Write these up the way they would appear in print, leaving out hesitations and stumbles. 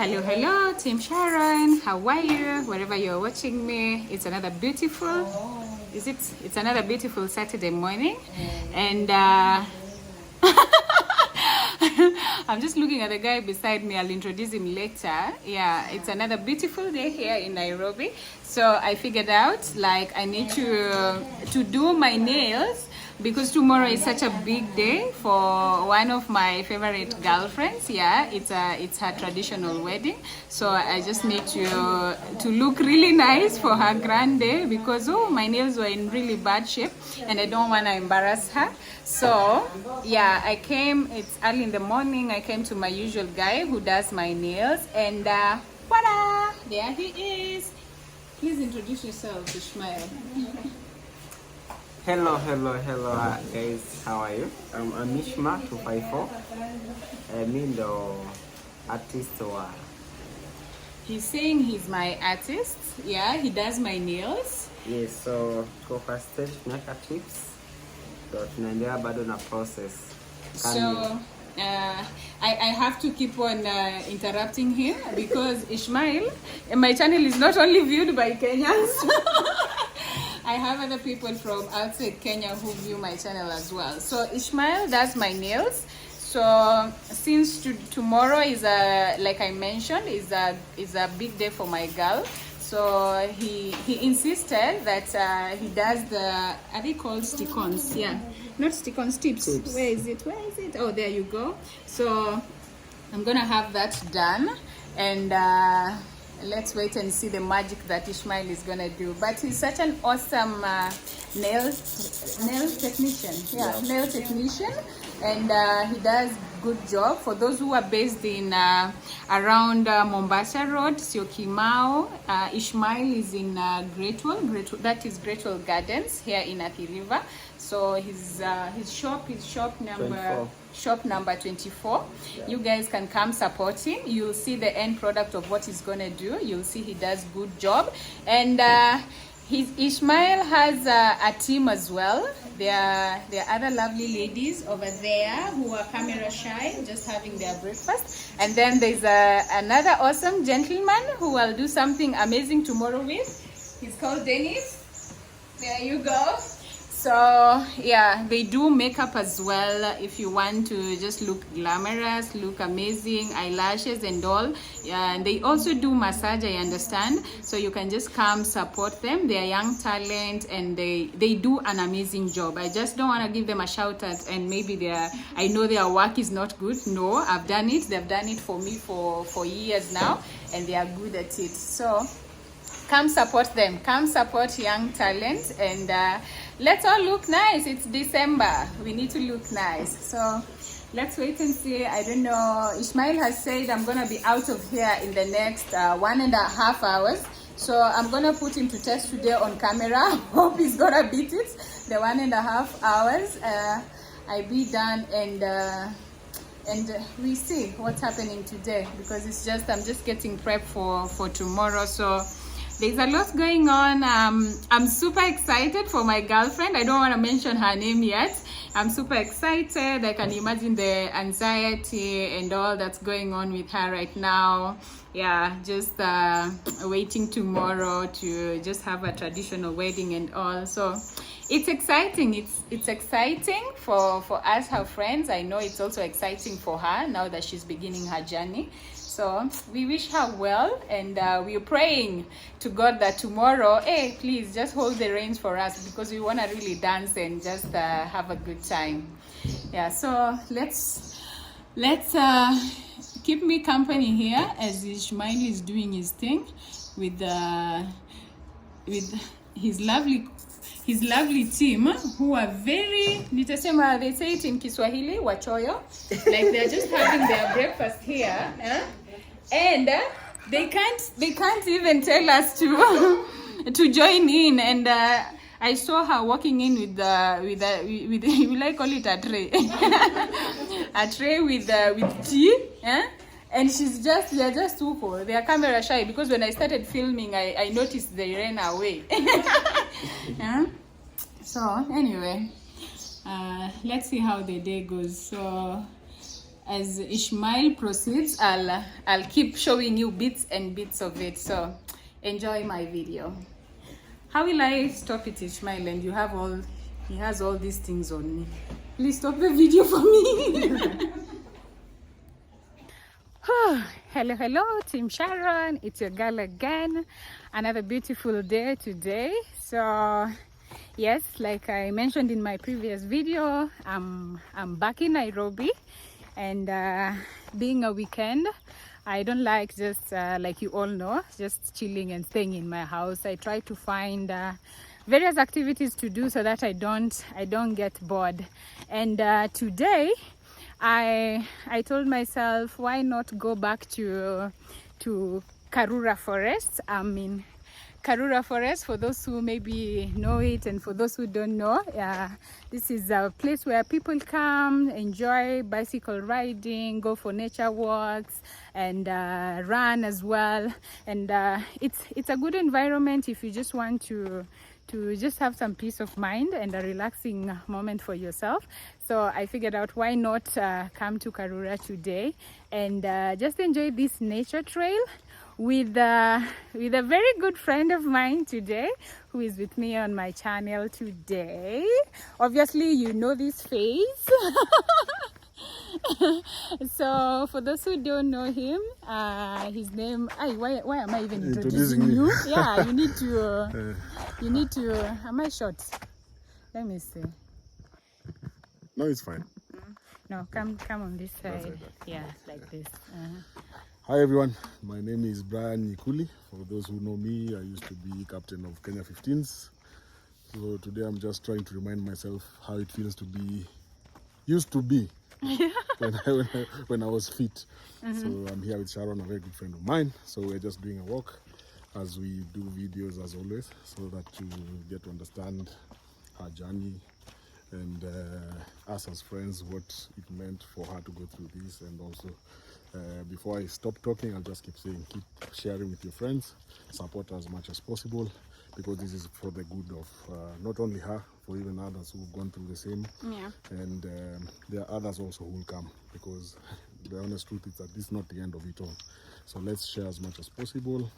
Hello, hello, Team Sharon. How are you? Wherever you're watching me, it's another beautiful. It's another beautiful Saturday morning, and I'm just looking at the guy beside me. I'll introduce him later. Yeah, it's another beautiful day here in Nairobi. So I figured out like I need to do my nails because tomorrow is such a big day for one of my favorite girlfriends. Yeah, it's her traditional wedding. So I just need to look really nice for her grand day because my nails were in really bad shape and I don't want to embarrass her. So yeah, I came, it's early in the morning, I came to my usual guy who does my nails, and voila, there he is. Please introduce yourself, Ishmael. Hello guys, how are you? I'm Mishma 254. I'm the artist. He's saying he's my artist. Yeah, he does my nails. Yes, so go first stage tunaweka tips. So tunaendelea bado na process. So I have to keep on interrupting him because Ishmael, my channel is not only viewed by Kenyans. I have other people from outside Kenya who view my channel as well. So Ishmael does my nails. So since tomorrow is like I mentioned, is a big day for my girl. So he insisted that he does the, are they called stick-ons? Yeah, not stick-ons, tips. Where is it? Oh, there you go. So I'm gonna have that done, and let's wait and see the magic that Ishmael is gonna do. But he's such an awesome nail technician. Yeah, nail technician, and he does good job. For those who are based in around Mombasa Road, Syokimau, Ishmael is in Greatwell, that is Greatwell Gardens here in Athi River. So his shop is shop number 24. Yeah. You guys can come support him. You'll see the end product of what he's gonna do. You'll see he does good job, and Ishmael has a team as well. There are other lovely ladies over there who are camera shy, just having their breakfast. And then there's another awesome gentleman who will do something amazing tomorrow with. He's called Dennis. There you go. So yeah, they do makeup as well if you want to just look glamorous, look amazing, eyelashes and all. Yeah, and they also do massage, I understand. So you can just come support them. They are young talent and they do an amazing job. I just don't want to give them a shout out and maybe I know their work is not good. No, I've done it. They've done it for me for years now and they are good at it. So come support them, come support young talent, and let's all look nice. It's December, we need to look nice. So let's wait and see. I don't know, Ishmael has said I'm gonna be out of here in the next 1.5 hours. So I'm gonna put him to test today on camera. Hope he's gonna beat it, the 1.5 hours. I be done, and we see what's happening today because I'm just getting prepped for tomorrow. So there's a lot going on. I'm super excited for my girlfriend. I don't want to mention her name yet. I'm super excited. I can imagine the anxiety and all that's going on with her right now. Yeah, just waiting tomorrow to just have a traditional wedding and all. So it's exciting. It's exciting for us, her friends. I know it's also exciting for her now that she's beginning her journey. So we wish her well, and we're praying to God that tomorrow, hey, please just hold the reins for us because we want to really dance and just have a good time. Yeah, so let's keep me company here as Ishmael is doing his thing with his lovely team who are very, nitasema, they say it in Kiswahili, wachoyo, like they're just having their breakfast here, and they can't even tell us to join in. And I saw her walking in with will I call it a tray, a tray with tea, and they're just too cool. They are camera shy because when I started filming, I noticed they ran away. Yeah? So anyway, let's see how the day goes. So as Ishmael proceeds, I'll keep showing you bits and bits of it. So enjoy my video. How will I stop it, Ishmael? And he has all these things on me. Please stop the video for me. Hello, Team Sharon. It's your girl again. Another beautiful day today. So yes, like I mentioned in my previous video, I'm back in Nairobi, and being a weekend, I don't like just like you all know, just chilling and staying in my house. I try to find various activities to do so that I don't get bored. And today I told myself, why not go back to Karura Forest. I'm in Karura Forest, for those who maybe know it, and for those who don't know, this is a place where people come, enjoy bicycle riding, go for nature walks, and run as well. And it's a good environment if you just want to just have some peace of mind and a relaxing moment for yourself. So I figured out, why not come to Karura today and just enjoy this nature trail with a very good friend of mine today, who is with me on my channel today. Obviously, you know this face. So for those who don't know him, his name, why am I even introducing you? Yeah, you need to am I short? Let me see. No, it's fine. No, come on this side. Like yeah, like this. Hi everyone, my name is Brian Nyikuli. For those who know me, I used to be captain of Kenya 15s. So today I'm just trying to remind myself how it feels to be, used to be, when I was fit. So I'm here with Sharon, a very good friend of mine. So we're just doing a walk as we do videos as always, so that you get to understand her journey and us as friends, what it meant for her to go through this. And also before I stop talking, I'll just keep saying, keep sharing with your friends, support as much as possible, because this is for the good of not only her, for even others who've gone through the same. Yeah. And there are others also who will come, because the honest truth is that this is not the end of it all. So let's share as much as possible.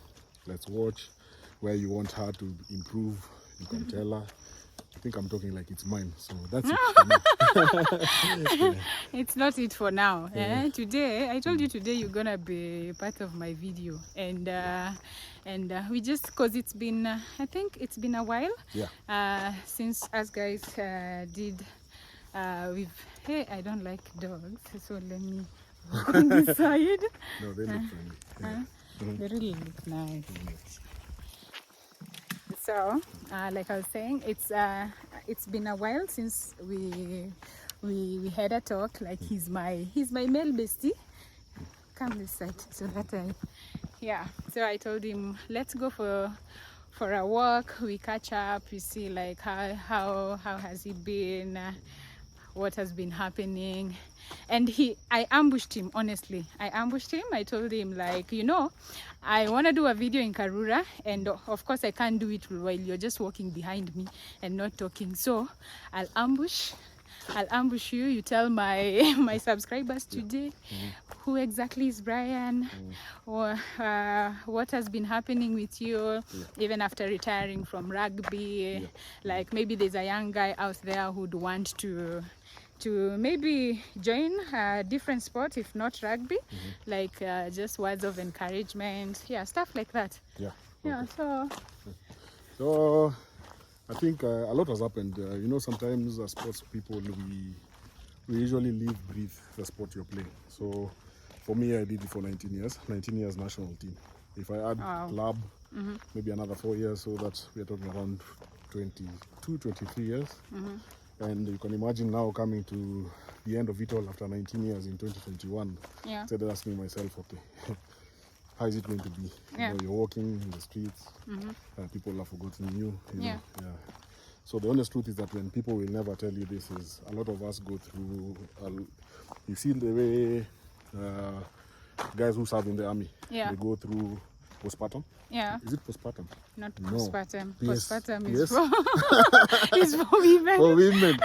Let's watch. Where you want her to improve, you can tell her. I think I'm talking like it's mine, so that's it for now. It's not it for now. Today, I told you today you're gonna be part of my video, and we just, cause it's been I think it's been a while since us guys did hey, I don't like dogs, so let me go on this side. No, they look friendly. Yeah. They really look nice. So like I was saying, it's been a while since we had a talk. Like he's my male bestie. Come this side so that so I told him, let's go for a walk, we catch up, we see like how has he been, what has been happening. And I ambushed him, honestly. I ambushed him. I told him, like, you know, I want to do a video in Karura, and of course I can't do it while you're just walking behind me and not talking. So I'll ambush you. You tell my subscribers today who exactly is Brian, or what has been happening with you even after retiring from rugby. Like maybe there's a young guy out there who'd want to maybe join a different sport, if not rugby, like just words of encouragement, stuff like that. So I think a lot has happened. You know, sometimes as sports people, we usually live, breathe the sport you're playing. So for me, I did it for 19 years national team. If I add club, maybe another 4 years, so that we're talking around 22, 23 years. And you can imagine now coming to the end of it all after 19 years in 2021. Started asking myself, okay, how is it going to be? You know, you're walking in the streets, people have forgotten you. You know, So the honest truth is that when people will never tell you this, is a lot of us go through, you see the way guys who serve in the army, they go through postpartum. Yeah. Is it postpartum? Not No. postpartum. PS. Postpartum PS? is for is for women. For women.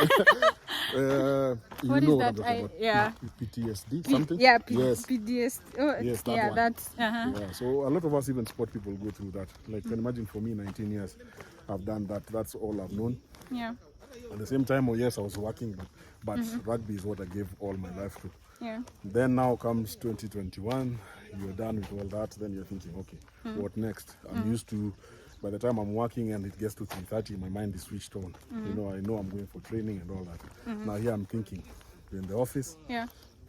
You What know is what I'm that? talking about. Yeah. PTSD, something? Yeah, Yes. PDS. Oh, Yes, that yeah, one. that's Yeah, so a lot of us, even sport people, go through that. Like, can imagine for me, 19 years, I've done that. That's all I've known. yeah. At the same time, oh yes, I was working, but rugby is what I gave all my life to. Yeah. Then now comes 2021, you're done with all that, then you're thinking, okay, what next? I'm used to, by the time I'm working and it gets to 3:30, my mind is switched on. You know, I know I'm going for training and all that. Now here I'm thinking, you're in the office, Yeah.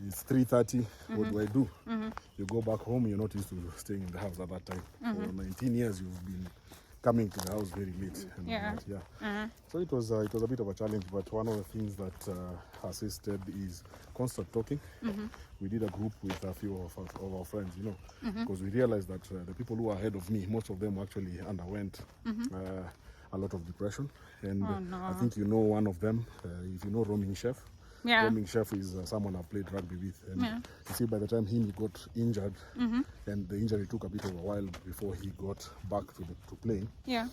it's 3:30, what do I do? You go back home, you're not used to staying in the house at that time. For 19 years, you've been coming to the house very late. And Yeah. all that, So it was a bit of a challenge, but one of the things that assisted is constant talking. We did a group with a few of our friends, you know, because we realized that the people who are ahead of me, most of them actually underwent a lot of depression. And Oh, no. I think you know one of them, if you know Roaming Chef. Yeah. Roaming Chef is someone I've played rugby with. And Yeah. you see, by the time he got injured, and the injury took a bit of a while before he got back to playing, Yeah.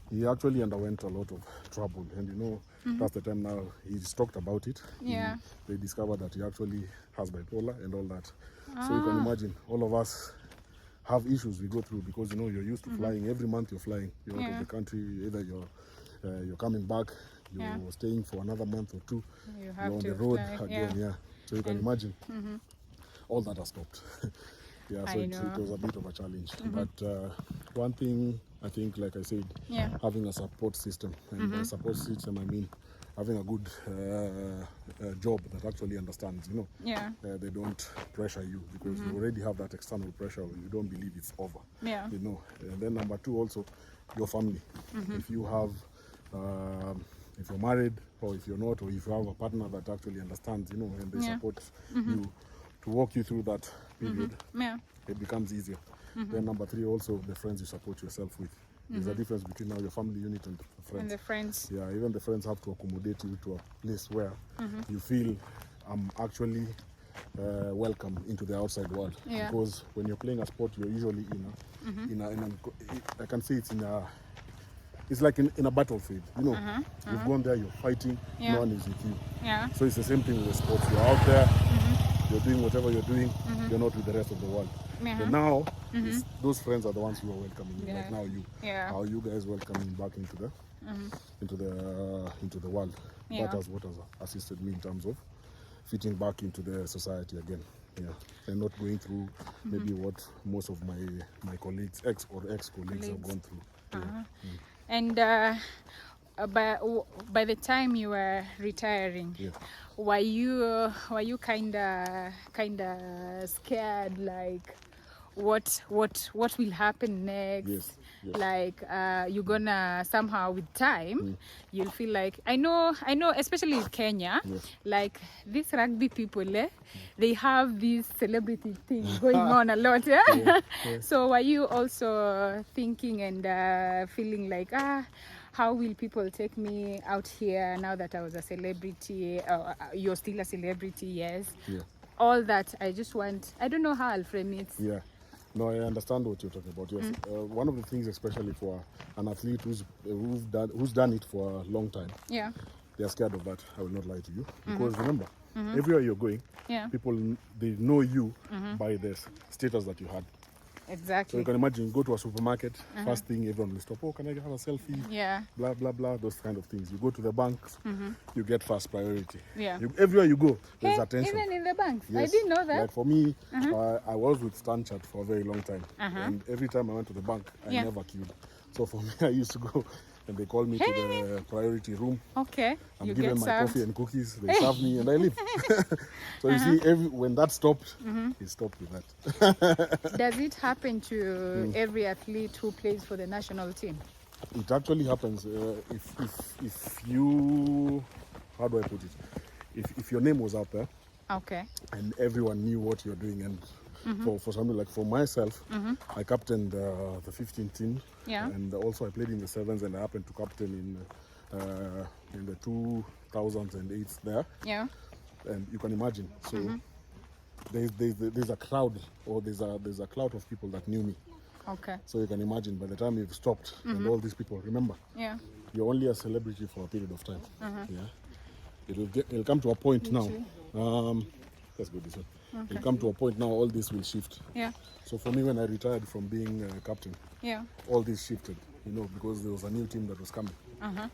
he actually underwent a lot of trouble. And you know, that's the time now he's talked about it. Yeah. They discovered that he actually has bipolar and all that. So you can imagine, all of us have issues we go through because, you know, you're used to flying. Every month you're flying. You're out Yeah. of the country. Either you're coming back, you're Yeah. staying for another month or two. You have You're on to the road fly, again, yeah. So you can imagine, all that has stopped. Yeah, so I it know. was a bit of a challenge. But one thing, I think, like I said, Yeah. having a support system. And by support system, I mean having a good job that actually understands, you know. Yeah. They don't pressure you because you already have that external pressure. You don't believe it's over. Yeah. You know. And then number two, also your family. If you have, if you're married or if you're not, or if you have a partner that actually understands, you know, and they Yeah. support you to walk you through that period, Yeah. it becomes easier. Then number three, also the friends you support yourself with. There's a difference between now your family unit and the friends. And the friends. Yeah, even the friends have to accommodate you to a place where you feel I'm actually welcome into the outside world. Yeah. Because when you're playing a sport, you're usually in a I can say it's like in a battlefield. You know, you've gone there, you're fighting, Yeah. no one is with you. Yeah. So it's the same thing with sports. You're out there, you're doing whatever you're doing, you're not with the rest of the world. But now, those friends are the ones who are welcoming you. Yeah. Like now, Yeah. how are you guys welcoming back into the world? Yeah. That is what has assisted me in terms of fitting back into the society again. Yeah, and not going through maybe what most of my colleagues, ex-colleagues have gone through. Yeah. And by the time you were retiring, Yeah. were you kinda scared, like what will happen next? Yes, yes. Like you're gonna somehow with time you'll feel like I know especially in Kenya, Yes. like these rugby people, they have this celebrity thing going on a lot. Yeah? So were you also thinking and feeling like how will people take me out here now that I was a celebrity? You're still a celebrity, yes. Yeah. All that. I don't know how I'll frame it. Yeah. No, I understand what you're talking about. Yes. One of the things, especially for an athlete who's done it for a long time, Yeah. they're scared of that. I will not lie to you. Because remember, everywhere you're going, Yeah. people, they know you by the status that you had. So Exactly. you can imagine, you go to a supermarket, first thing everyone will stop. Oh, can I have a selfie? Yeah. Blah, blah, blah, those kind of things. You go to the banks, you get first priority. Yeah. Everywhere you go, there's Hey, attention. even in the banks. I Yes. didn't know that. Like for me, I was with Stanchart for a very long time. And every time I went to the bank, I Yeah. never queued. So for me, I used to go and they call me to the priority room. Okay. I'm You given get my served. coffee and cookies. They serve me and I leave. So you see, when that stopped, it stopped with that. Does it happen to every athlete who plays for the national team? It actually happens if you, how do I put it? If your name was out there Okay. and everyone knew what you're doing, and for something like for myself, I captained the 15 team, Yeah. and also I played in the sevens, and I happened to captain in the 2008 there, Yeah. and you can imagine. So there's a crowd, or there's a cloud of people that knew me. Okay. So you can imagine by the time you've stopped and all these people, remember, Yeah. you're only a celebrity for a period of time. Yeah. It'll come to a point now. Let's go this way. Okay. It'll come to a point now, all this will shift. Yeah. So for me, when I retired from being a captain, Yeah. all this shifted, because there was a new team that was coming.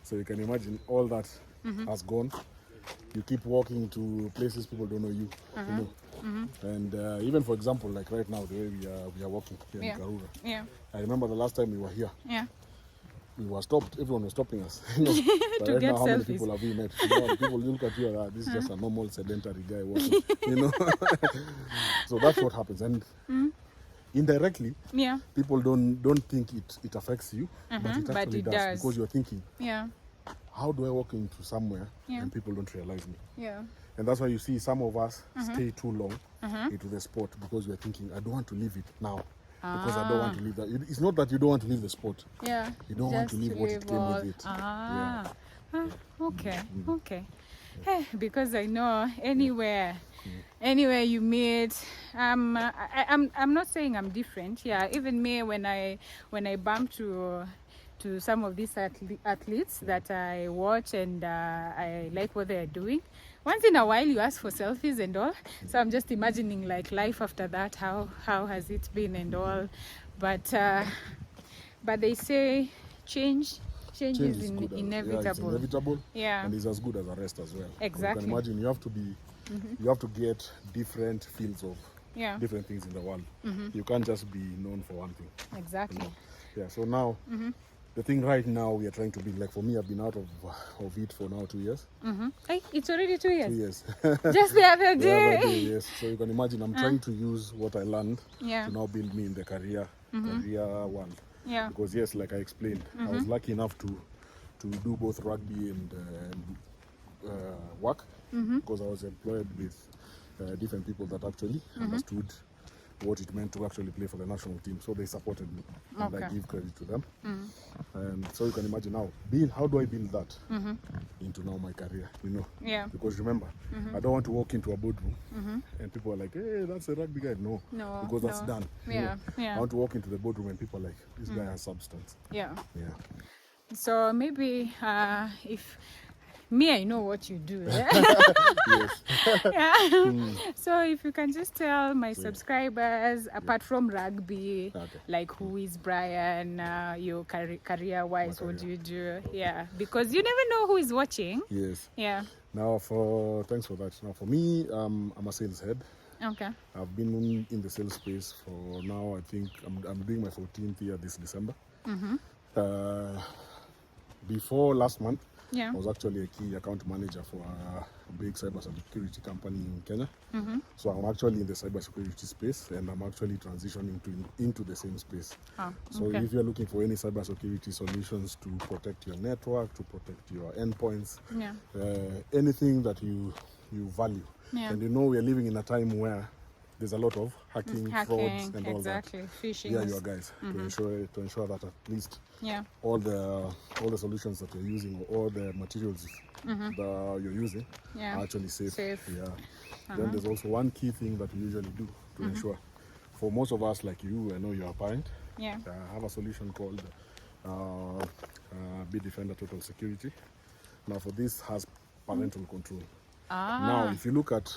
So you can imagine all that has gone. You keep walking to places people don't know you. And even for example, like right now, the way we are walking here in Karura. Yeah. I remember the last time we were here. Yeah. We were stopped. Everyone was stopping us. But To right get now, how many selfies. people have we met? People look at you and this is just a normal sedentary guy walking. So that's what happens. And indirectly, Yeah. people don't think it affects you, but it But actually it does, does. because you're thinking, Yeah. how do I walk into somewhere Yeah. and people don't realize me? Yeah. And that's why you see some of us stay too long into the sport, because we're thinking, I don't want to leave it now. Because I don't want to leave that. It's not that you don't want to leave the sport. Yeah. You don't want to Just leave what it came all- with it. Okay. Okay. Hey, because I know anywhere you meet, I'm not saying I'm different. Yeah, even me, when I bump to some of these athletes that I watch and I like what they're doing, once in a while you ask for selfies and all. So I'm just imagining like life after that, how has it been and all. But they say change is good. Yeah, it's inevitable. inevitable. Yeah. And it's as good as a rest as well. Exactly. You can imagine you have to get different fields of Yeah. different things in the world. You can't just be known for one thing. Exactly. Yeah, so now the thing right now we are trying to build, like for me, I've been out of it for now 2 years. Hey, it's already 2 years. 2 years. Just the other The other day. day, yes. So you can imagine I'm trying to use what I learned Yeah. to now build me in the career world. Yeah. Because yes, like I explained, I was lucky enough to do both rugby and work, because I was employed with different people that actually understood what it meant to actually play for the national team. So they supported me, and I Okay. give credit to them. And so you can imagine now, how do I build that into now my career? Yeah. Because remember, I don't want to walk into a boardroom and people are like, hey, that's a rugby guy. No, No, because that's no. done. Yeah, yeah. I want to walk into the boardroom and people are like, this guy has substance. Yeah. Yeah. So maybe if me, I know what you do. Yeah. Yes. Yeah. So if you can just tell my subscribers, apart from rugby, Okay. like who is Brian, your career-wise, My what career. do you do? Yeah, because you never know who is watching. Yes. Yeah. Now thanks for that. Now for me, I'm a sales head. Okay. I've been in the sales space for now, I think I'm doing my 14th year this December. Before last month, Yeah. I was actually a key account manager for a big cybersecurity company in Kenya. So I'm actually in the cybersecurity space, and I'm actually transitioning into the same space. So okay. if you're looking for any cybersecurity solutions to protect your network, to protect your endpoints, Yeah. anything that you value. Yeah. And we're living in a time where there's a lot of hacking, frauds, and all exactly. that. Phishing. We are your guys to ensure that at least Yeah. all the solutions that you're using, or all the materials that you're using Yeah. are actually safe. Safe. Yeah. Then there's also one key thing that we usually do to ensure. For most of us, like you, I know you're a parent. Yeah. I have a solution called Defender Total Security. Now, for this has parental control. Now, if you look at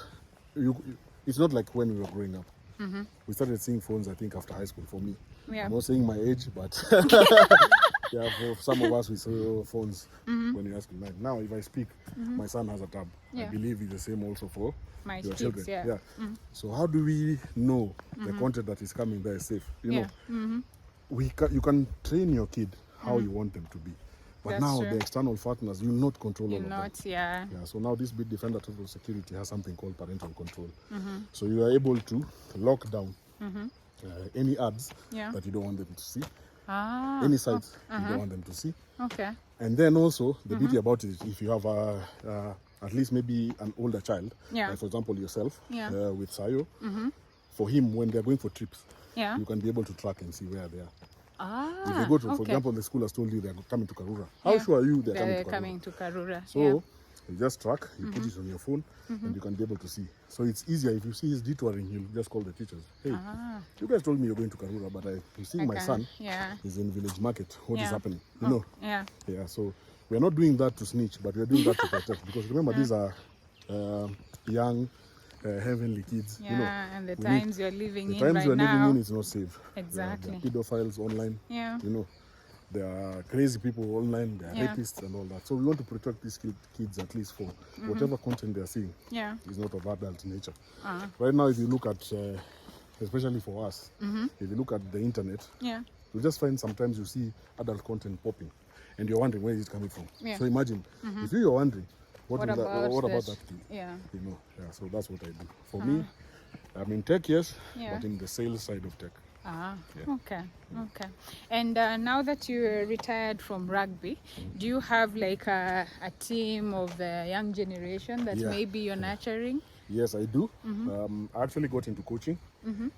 it's not like when we were growing up. We started seeing phones, I think, after high school. For me, Yeah. I'm not saying my age, but yeah, for some of us, we saw phones when you ask me. Now, if I speak, my son has a tab. I Yeah. believe it's the same also for My your kids, children. yeah. So how do we know the content that is coming there is safe? Yeah. You can train your kid how you want them to be, but That's now true. the external partners, you not control all You're of them. not. Yeah. Yeah, so now this Bit Defender Total Security has something called parental control. So you are able to lock down any ads Yeah. that you don't want them to see, Ah. any sites you don't want them to see. Okay. And then also, the beauty about it is if you have at least maybe an older child, Yeah. like for example yourself, Yeah. with Sayo, for him, when they're going for trips, Yeah. you can be able to track and see where they are. If Ah. they go to, for okay. example, the school has told you they're coming to Karura, how Yeah. sure are you they're They're coming to Karura? coming to Karura. So You just track, you put it on your phone, and you can be able to see. So it's easier. If you see he's detouring, you'll just call the teachers. Hey, you guys told me you're going to Karura, but I'm seeing my son is in village market. What is happening? You know? Yeah. Yeah, so we're not doing that to snitch, but we're doing that to protect. Because remember, these are young, heavenly kids. Yeah, you know, and the times you're living in the times right you're now. living in is not safe. Exactly. There are pedophiles online. Yeah. You know, there are crazy people online, there are rapists and all that. So we want to protect these kids at least for whatever content they're seeing is not of adult nature. Right now, if you look at, especially for us, if you look at the internet, you just find sometimes you see adult content popping and you're wondering where is it coming from. So imagine, if you're wondering, what about that kid? Yeah. You know, so that's what I do. For me, I'm in tech, yes, but in the sales side of tech. Okay. And now that you're retired from rugby, do you have like a team of the young generation that maybe you're nurturing? Yes, I do. I actually got into coaching.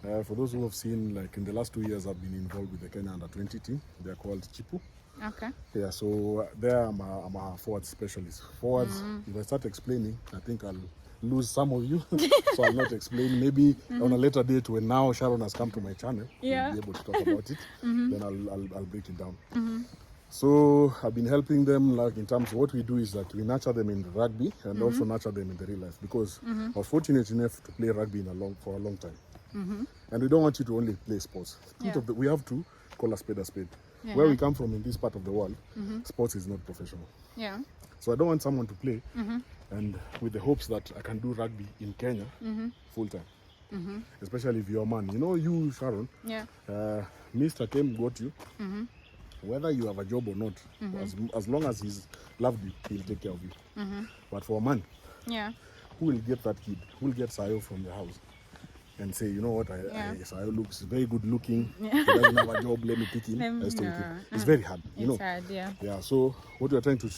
For those who have seen, like in the last 2 years, I've been involved with the Kenya Under-20 team. They're called Chipu. Okay. Yeah, so there I'm a forward specialist. Forwards, if I start explaining, I think I'll lose some of you. So I'll not explain. Maybe on a later date when now Sharon has come to my channel, we'll be able to talk about it. Then I'll break it down. So I've been helping them, like in terms of what we do is that we nurture them in the rugby and also nurture them in the real life, because I was fortunate enough to play rugby for a long time. And we don't want you to only play sports. We have to call a spade a spade. Where we come from in this part of the world, sports is not professional. Yeah. So I don't want someone to play and with the hopes that I can do rugby in Kenya full time. Especially if you're a man. You know, you, Sharon, Mr. Kem got you. Whether you have a job or not, as long as he's loved you, he'll take care of you. But for a man, who will get that kid? Who will get Sayo from the house and say, you know what, Sayo looks very good looking, he doesn't have a job, let me pick him, let's take him. It's very hard, you know. It's hard, yeah. So what we're trying to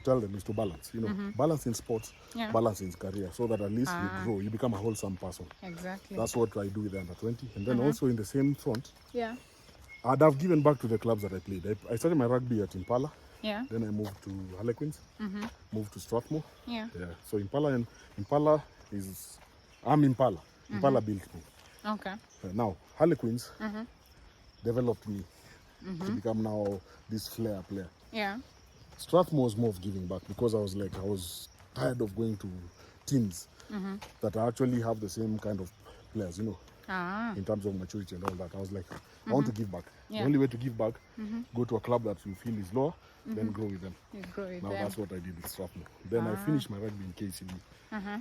tell them is to balance, you know, balance in sports, balance in career, so that at least you grow, you become a wholesome person. Exactly. That's what I do with the Under-20. And then also in the same front, I've given back to the clubs that I played. I started my rugby at Impala. Then I moved to Harlequins, moved to Strathmore. So Impala is, I'm Impala. Impala built me. Okay. Now, Harlequins developed me to become now this flair player. Strathmore was more of giving back, because I was tired of going to teams that actually have the same kind of players, you know. In terms of maturity and all that, I was like, I want to give back. The only way to give back, go to a club that you feel is lower, then grow with them. That's what I did with Strathmore. Then I finished my rugby in KCB.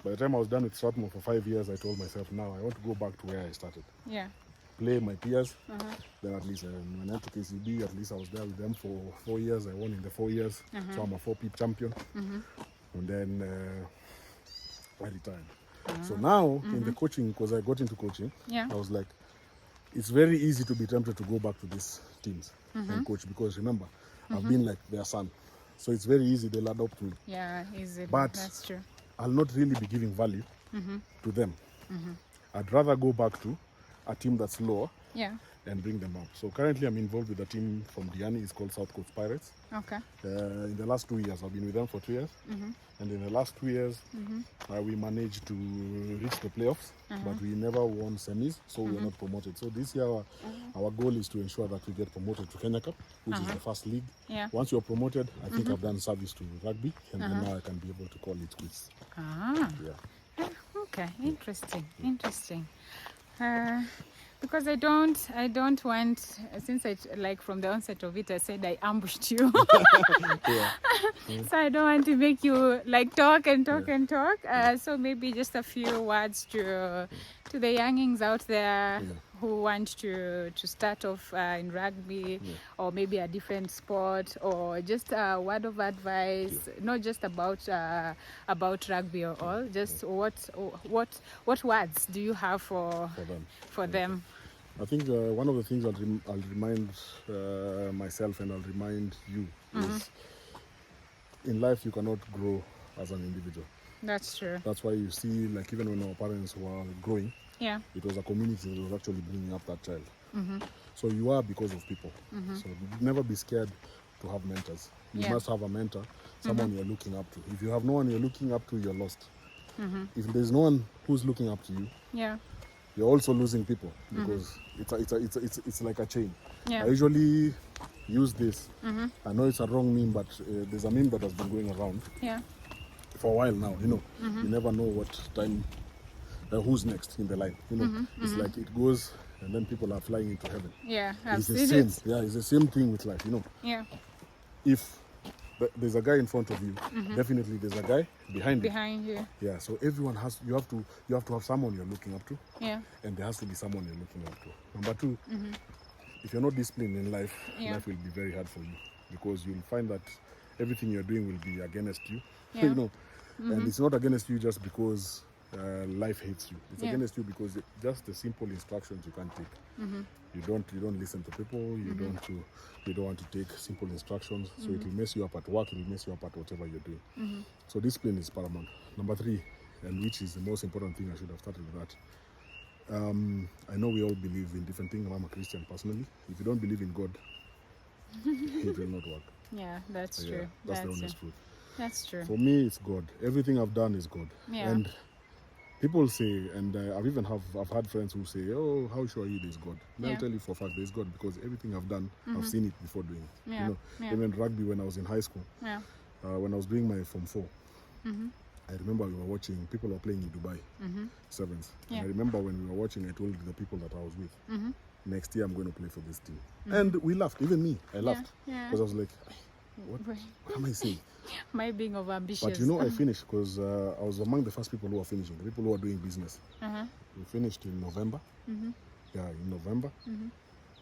By the time I was done with Strathmore for 5 years, I told myself, now I want to go back to where I started. Play my peers. Then at least when I went to KCB, at least I was there with them for 4 years. I won in the 4 years, so I'm a 4-peat champion. And then I retired. So now in the coaching, because I got into coaching, I was like, it's very easy to be tempted to go back to these teams and coach, because remember, I've been like their son. So it's very easy, they'll adopt me. Yeah, easy. But that's true. I'll not really be giving value to them. I'd rather go back to a team that's lower and bring them up. So currently I'm involved with a team from Diani. It's called South Coast Pirates. Okay. In the last 2 years, I've been with them for 2 years. And in the last 2 years, we managed to reach the playoffs, but we never won semis, so we were not promoted. So this year, our goal is to ensure that we get promoted to Kenya Cup, which is the first league. Once you're promoted, I think I've done service to rugby, and then now I can be able to call it quits. Okay, interesting. Because I don't want, since like from the onset of it, I said I ambushed you. So I don't want to make you like talk. So maybe just a few words to the youngings out there who want to start off in rugby, or maybe a different sport, or just a word of advice, not just about rugby or all. Just what words do you have for them? I think one of the things I'll remind myself, and I'll remind you, is in life you cannot grow as an individual. That's true. That's why you see, like, even when our parents were growing, it was a community that was actually bringing up that child. So you are because of people. So never be scared to have mentors. You Yeah. must have a mentor, someone you're looking up to. If you have no one you're looking up to, you're lost. If there's no one who's looking up to you, Yeah. you're also losing people, because it's like a chain. Yeah. I usually use this. I know it's a wrong meme, but there's a meme that has been going around Yeah. for a while now. You know, you never know what time, who's next in the line. You know, it's like it goes, and then people are flying into heaven. Yeah. I've It's the seen same. it. Yeah, it's the same thing with life. You know, Yeah. if there's a guy in front of you, definitely there's a guy behind you. Behind you. Yeah, so everyone has. You have to have someone you're looking up to, Yeah. and there has to be someone you're looking up to. Number two, if you're not disciplined in life, Yeah. life will be very hard for you, because you'll find that everything you're doing will be against you. Yeah. You know, and it's not against you just because life hates you. It's Yeah. against you because just the simple instructions you can't take. You don't listen to people. You don't want to take simple instructions. So it will mess you up at work. It will mess you up at whatever you're doing. So discipline is paramount. Number three, and which is the most important thing, I should have started with that. I know we all believe in different things. I'm a Christian personally. If you don't believe in God, it will not work. Yeah, that's Yeah, true. that's the honest truth. That's true. For me, it's God. Everything I've done is God. Yeah. And people say, and I've had friends who say, "Oh, how sure are you there's God?" And Yeah. I'll tell you for a fact there's God, because everything I've done, I've seen it before doing it. Yeah. You know, Yeah. even rugby when I was in high school, Yeah. when I was doing my Form 4, I remember we were watching, people were playing in Dubai, sevens. Yeah. And I remember when we were watching, I told the people that I was with, next year I'm going to play for this team. And we laughed, even me, I laughed. Yeah. Because I was like, what am I saying? My being of ambitious. But you know, I finished because I was among the first people who were finishing, the people who were doing business. We finished in November. Yeah, in November.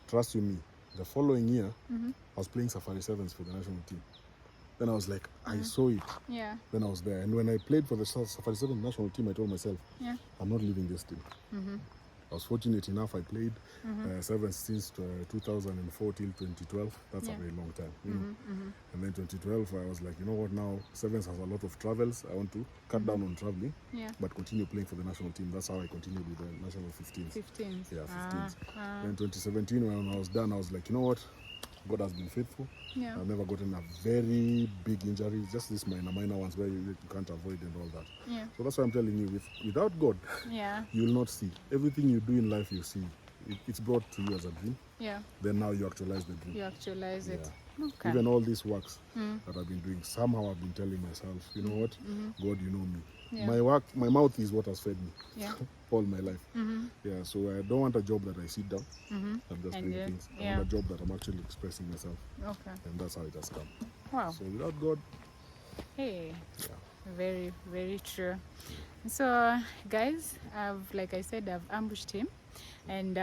Trust you me, the following year, I was playing Safari Sevens for the national team. Then I was like, I saw it. Yeah. Then I was there. And when I played for the Safari Sevens national team, I told myself, Yeah. I'm not leaving this team. I was fortunate enough, I played sevens since 2004 till 2012. That's a Yeah. very long time. You know? And then 2012, I was like, you know what, now sevens has a lot of travels. I want to cut down on traveling, Yeah. but continue playing for the national team. That's how I continued with the national 15s. 15. Yeah, 15s. Then 2017, when I was done, I was like, you know what, God has been faithful. Yeah. I've never gotten a very big injury, just these minor ones where you can't avoid and all that. Yeah. So that's why I'm telling you, without God, Yeah. you will not see. Everything you do in life, you see. It's brought to you as a dream. Yeah. Then now you actualize the dream. You actualize it. Yeah. Okay. Even all these works that I've been doing, somehow I've been telling myself, you know what, God, you know me. Yeah. My mouth is what has fed me Yeah. all my life. Yeah, so I don't want a job that I sit down. I'm just And doing then, things. I yeah. want a job that I'm actually expressing myself, Okay. and that's how it has come. Wow. So without God, Hey. yeah. Very, very true. So, guys, like I said, I've ambushed him, and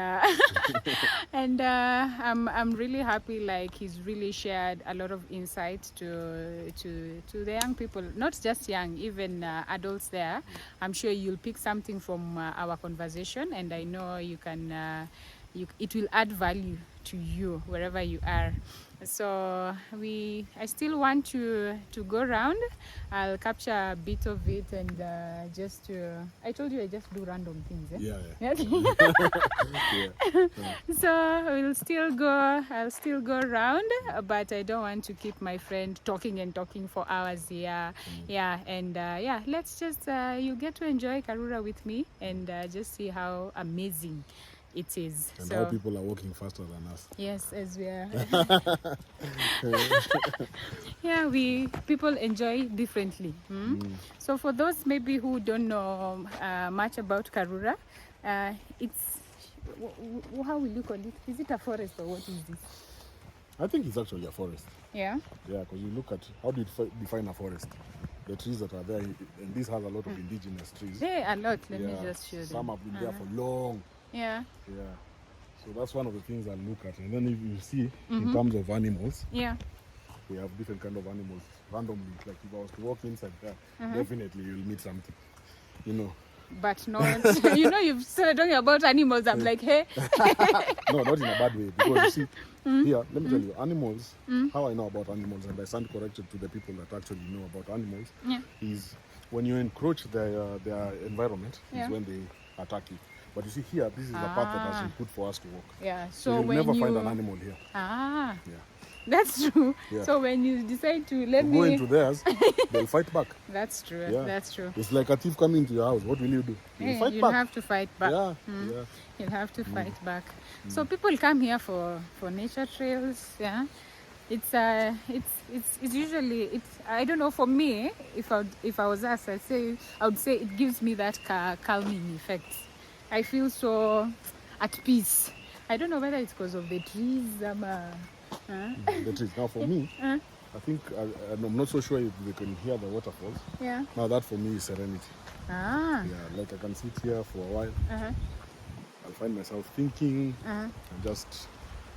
I'm really happy. Like, he's really shared a lot of insight to the young people, not just young, even adults. There, I'm sure you'll pick something from our conversation, and I know you can. It will add value to you wherever you are. So I still want to go around. I'll capture a bit of it, and I told you I just do random things. Eh? Yeah. Yeah. So I'll still go around, but I don't want to keep my friend talking for hours here. And let's just you get to enjoy Karura with me, and just see how amazing it is. And so how people are working faster than us. yes, as we are. Yeah, people enjoy differently. So for those maybe who don't know much about Karura, it's how will you call it? Is it a forest or what is this? I think it's actually a forest. Yeah. Yeah, because you look at, how do you define a forest? The trees that are there, and this has a lot of indigenous trees. Yeah, a lot. Let me just show them. Some have been there for long. Yeah. Yeah. So that's one of the things I look at. And then if you see, in terms of animals, Yeah. we have different kind of animals randomly. Like if I was to walk inside there, definitely you'll meet something. You know. But not, you've started talking about animals. I'm like, hey. No, not in a bad way. Because you see, here, let me tell you, animals, how I know about animals, and I stand corrected to the people that actually know about animals, is when you encroach their environment, Yeah. is when they attack you. But you see here, this is a path that has been put for us to walk. Yeah. So So you'll when never you find an animal here. Ah. Yeah. That's true. Yeah. So when you decide to let Go me into theirs, they'll fight back. That's true. Yeah. That's true. It's like a thief coming to your house. What will you do? You'll fight You'll back. have to fight back. Yeah, yeah. You'll have to fight back. So people come here for nature trails. Yeah, it's usually I don't know, for me, if I was asked, I would say it gives me that calming effect. I feel so at peace. I don't know whether it's because of the trees. The trees. Now for me, I think I'm not so sure if they can hear the waterfalls. Yeah. Now that for me is serenity. Ah. Yeah, like I can sit here for a while. I'll find myself thinking and just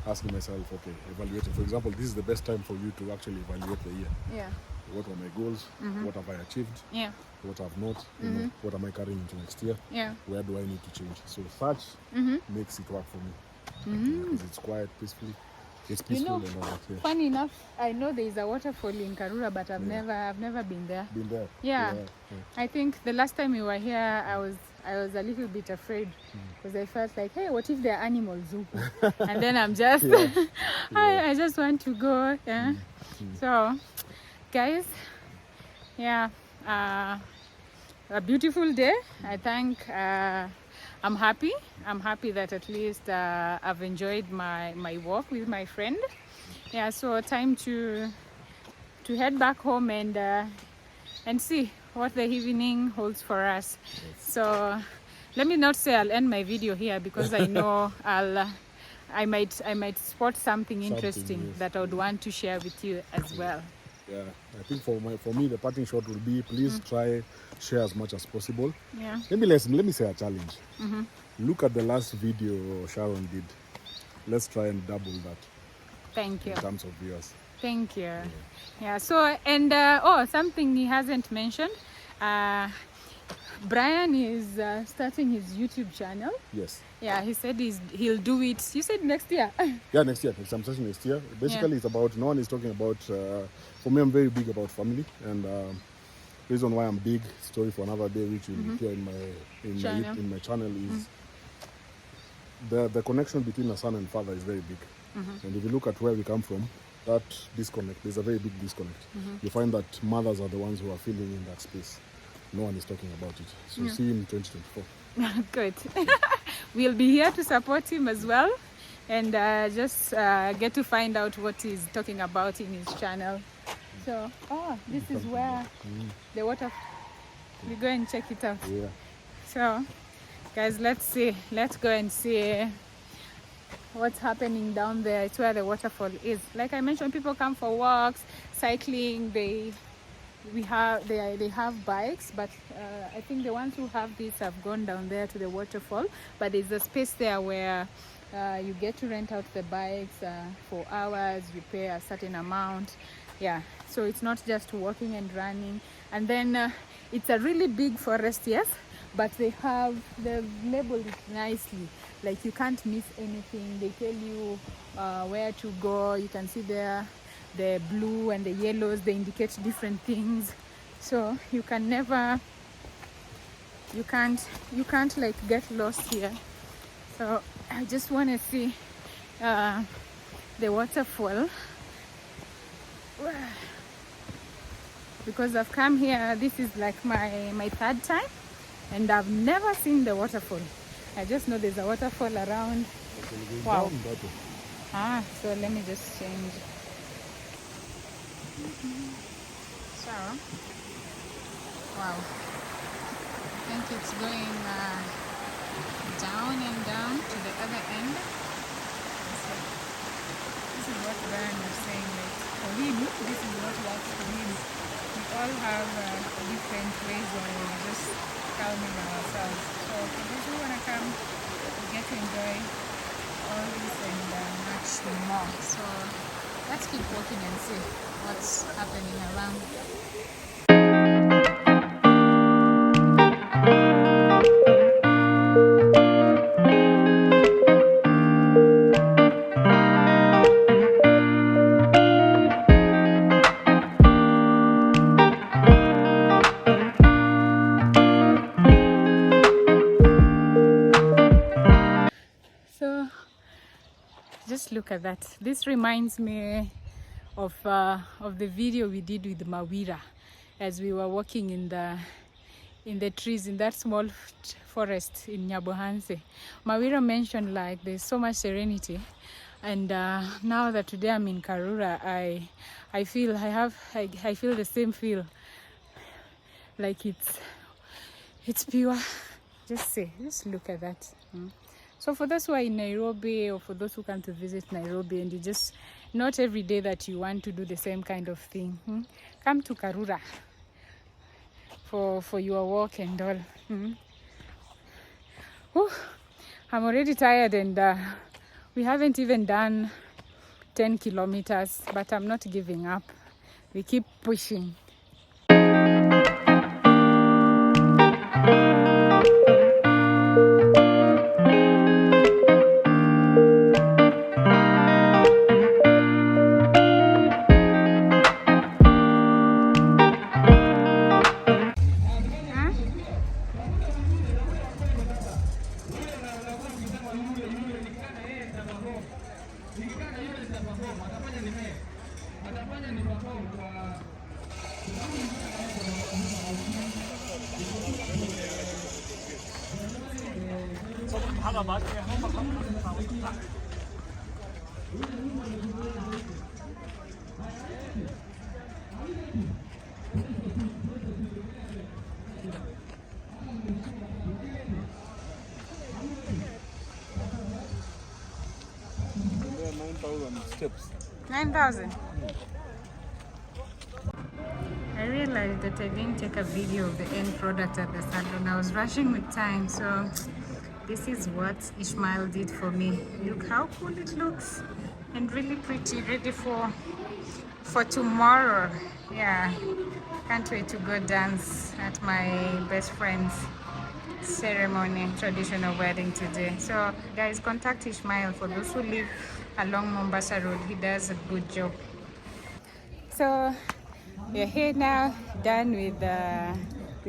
asking myself, okay, evaluating. For example, this is the best time for you to actually evaluate the year. Yeah. What were my goals? What have I achieved? Yeah. What I've not? You know, what am I carrying into next year? Yeah. Where do I need to change? So such makes it work for me. Because it's quiet, peaceful. It's peaceful and all that. Yeah. Funny enough, I know there is a waterfall in Karura, but I've never been there. Been there? Yeah. I think the last time we were here, I was a little bit afraid because I felt like, hey, what if there are animals? And then I'm just, I just want to go. Yeah. So, guys, yeah, a beautiful day. I think I'm happy. I'm happy that at least I've enjoyed my walk with my friend. Yeah, so time to head back home and see what the evening holds for us. So let me not say I'll end my video here, because I know I might spot something interesting that I would want to share with you as well. Yeah, I think for me the parting shot will be, please try share as much as possible. Yeah. Maybe let me say a challenge. Look at the last video Sharon did. Let's try and double that. Thank you. In terms of viewers. Thank you. Yeah. So, and something he hasn't mentioned. Brian is starting his YouTube channel. Yes. Yeah, he said he'll do it. You said next year. Yeah, next year. I'm starting next year. Basically, it's about, no one is talking about. For me, I'm very big about family, and reason why I'm big, story for another day, which you will hear in my channel, is the connection between a son and father is very big. And if you look at where we come from, that disconnect, there's a very big disconnect. You find that mothers are the ones who are filling in that space. No one is talking about it. So see you in 2024. Good. We'll be here to support him as well, and just get to find out what he's talking about in his channel. So, this is where the water. We go and check it out. Yeah. So, guys, let's go and see what's happening down there. It's where the waterfall is. Like I mentioned, people come for walks, cycling. They have bikes, but I think the ones who have this have gone down there to the waterfall. But there's a space there where you get to rent out the bikes for hours. You pay a certain amount. Yeah, so it's not just walking and running. And then it's a really big forest, yes, but they've labeled it nicely. Like you can't miss anything. They tell you where to go. You can see there the blue and the yellows, they indicate different things. So you can never, you can't like get lost here. So I just want to see the waterfall, because I've come here, this is like my third time, and I've never seen the waterfall. I just know there's a waterfall around. Wow. So let me just change. So, wow, I think it's going down and down to the other end. So, this is what Brian was saying, like for him, this is what works for him. We all have different ways of just calming ourselves. So for those who want to come, we get to enjoy all this and much more. So let's keep walking and see what's happening around. So just look at that. This reminds me of the video we did with Mawira as we were walking in the trees in that small forest in Nyabohanse. Mawira mentioned like there's so much serenity, and now that today I'm in Karura, I feel the same feel, like it's pure. Just look at that. So for those who are in Nairobi, or for those who come to visit Nairobi, and you just not every day that you want to do the same kind of thing, come to Karura for your walk and all. Whew, I'm already tired, and we haven't even done 10 kilometers, but I'm not giving up. We keep pushing. There are 9,000 steps. 9,000. I realized that I didn't take a video of the end product at the salon. I was rushing with time, so this is what Ishmael did for me. Look how cool it looks, and really pretty, ready for tomorrow. Yeah, can't wait to go dance at my best friend's ceremony, traditional wedding today. So guys, contact Ishmael for those who live along Mombasa Road. He does a good job. So we're here now, done with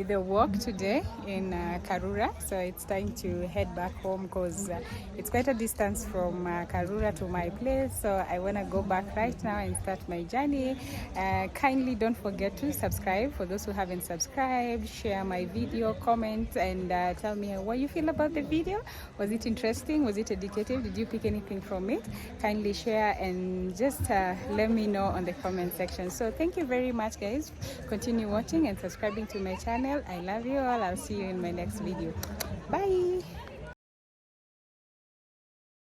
the walk today in Karura. So it's time to head back home, because it's quite a distance from Karura to my place. So I want to go back right now and start my journey. Kindly don't forget to subscribe for those who haven't subscribed. Share my video, comment, and tell me what you feel about the video. Was it interesting? Was it educative? Did you pick anything from it? Kindly share and just let me know on the comment section. So thank you very much, guys. Continue watching and subscribing to my channel. I love you all. I'll see you in my next video. Bye.